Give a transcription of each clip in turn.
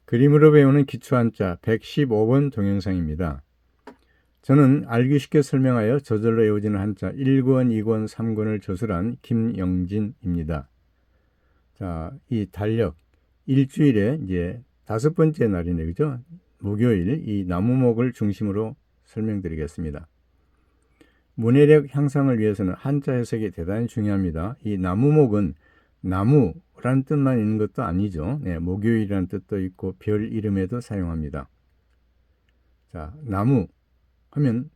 그림으로 배우는 기초한자 115번 동영상입니다. 저는 알기 쉽게 설명하여 저절로 외워지는 한자 1권, 2권, 3권을 저술한 김영진입니다. 자, 이 달력 일주일에 이제 5번째 날이네, 그죠? 목요일 이 나무목을 중심으로 설명드리겠습니다. 문해력 향상을 위해서는 한자 해석이 대단히 중요합니다. 이 나무목은 나무라는 뜻만 있는 것도 아니죠. 네, 목요일이라는 뜻도 있고 별 이름에도 사용합니다. 자, 나무 하면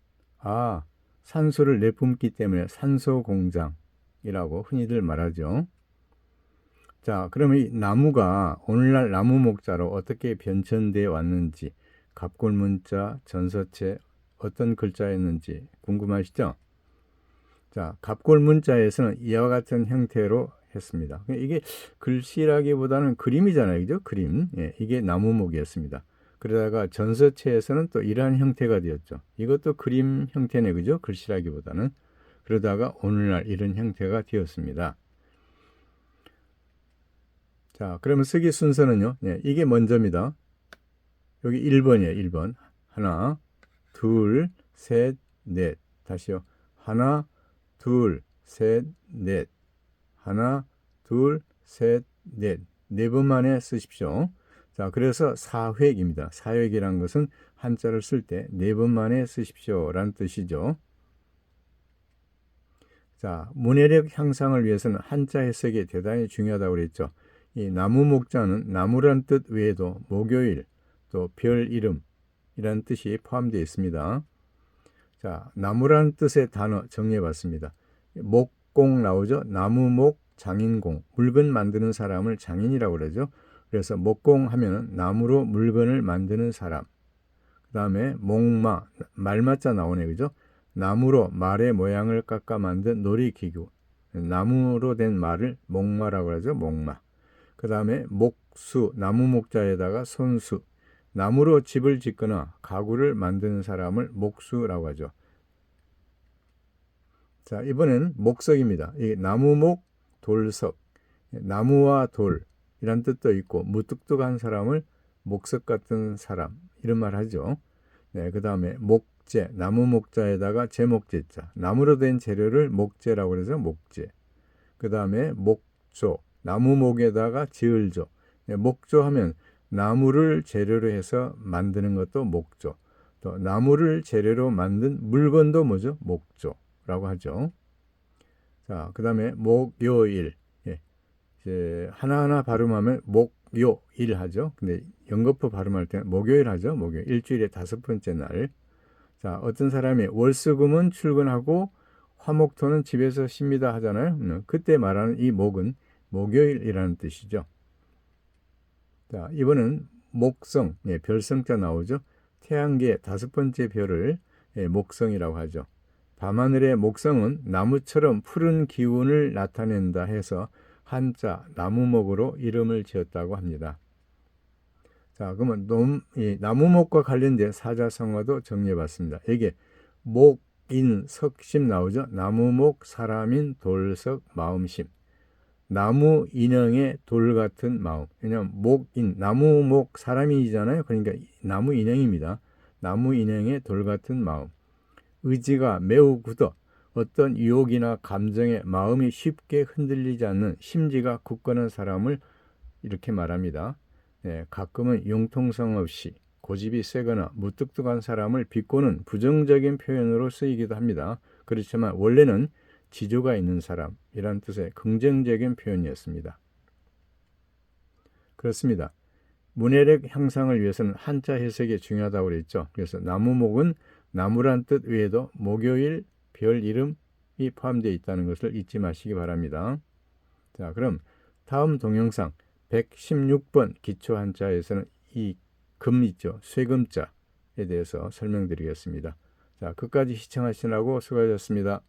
산소를 내뿜기 때문에 산소공장이라고 흔히들 말하죠. 자, 그러면 이 나무가 오늘날 나무 목자로 어떻게 변천되어 왔는지, 갑골문자, 전서체 어떤 글자였는지 궁금하시죠? 자, 갑골문자에서는 이와 같은 형태로 했습니다. 이게 글씨라기보다는 그림이잖아요, 그죠? 그림. 예, 이게 나무목이었습니다. 그러다가 전서체에서는 또 이러한 형태가 되었죠. 이것도 그림 형태네, 그죠? 글씨라기보다는. 그러다가 오늘날 이런 형태가 되었습니다. 자, 그러면 쓰기 순서는요. 네, 이게 먼저입니다. 여기 1번이에요. 1번. 하나, 둘, 셋, 넷. 다시요. 하나, 둘, 셋, 넷. 하나, 둘, 셋, 넷. 4번 만에 쓰십시오. 자, 그래서 사획입니다. 사획이란 것은 한자를 쓸 때 4번 만에 쓰십시오 라는 뜻이죠. 자, 문해력 향상을 위해서는 한자 해석이 대단히 중요하다고 그랬죠. 이 나무 목자는 나무란 뜻 외에도 목요일, 또 별 이름이라는 뜻이 포함되어 있습니다. 자, 나무란 뜻의 단어 정리해 봤습니다. 목공 나오죠? 나무목 장인공, 물건 만드는 사람을 장인이라고 그러죠. 그래서 목공 하면 나무로 물건을 만드는 사람. 그 다음에 목마, 말마자 나오네, 그죠? 나무로 말의 모양을 깎아 만든 놀이기구. 나무로 된 말을 목마라고 하죠. 목마. 그 다음에 목수, 나무 목자에다가 손수. 나무로 집을 짓거나 가구를 만드는 사람을 목수라고 하죠. 자, 이번엔 목석입니다. 이 나무목, 돌석. 나무와 돌이란 뜻도 있고 무뚝뚝한 사람을 목석 같은 사람 이런 말 하죠. 네, 그 다음에 목재, 나무 목자에다가 제목재자. 나무로 된 재료를 목재라고 해서 목재. 그 다음에 목조, 나무목에다가 지을조. 네, 목조 하면 나무를 재료로 해서 만드는 것도 목조. 또 나무를 재료로 만든 물건도 뭐죠? 목조라고 하죠. 자, 그 다음에 목요일. 예, 이제 하나하나 발음하면 목요일 하죠. 근데 연거푸 발음할 때는 목요일 하죠. 목요일. 일주일에 5번째 날. 자, 어떤 사람이 월수금은 출근하고 화목토는 집에서 쉽니다 하잖아요. 그때 말하는 이 목은 목요일이라는 뜻이죠. 자, 이번은 목성, 예, 별성자 나오죠. 태양계 5번째 별을 목성이라고 하죠. 밤하늘의 목성은 나무처럼 푸른 기운을 나타낸다 해서 한자 나무목으로 이름을 지었다고 합니다. 자, 그러면 이 나무목과 관련된 사자성어도 정리해봤습니다. 이게 목인 석심 나오죠. 나무목 사람인 돌석 마음심. 나무 인형의 돌 같은 마음. 왜냐하면 목인 나무목 사람이잖아요. 그러니까 나무 인형입니다. 나무 인형의 돌 같은 마음. 의지가 매우 굳어 어떤 유혹이나 감정에 마음이 쉽게 흔들리지 않는 심지가 굳건한 사람을 이렇게 말합니다. 네, 가끔은 융통성 없이 고집이 세거나 무뚝뚝한 사람을 비꼬는 부정적인 표현으로 쓰이기도 합니다. 그렇지만 원래는 지조가 있는 사람이란 뜻의 긍정적인 표현이었습니다. 그렇습니다. 문해력 향상을 위해서는 한자 해석이 중요하다고 그랬죠. 그래서 나무목은 나무란 뜻 외에도 목요일, 별 이름이 포함되어 있다는 것을 잊지 마시기 바랍니다. 자, 그럼 다음 동영상 116번 기초 한자에서는 이 금 있죠. 쇠금자에 대해서 설명드리겠습니다. 자, 끝까지 시청하시느라고 수고하셨습니다.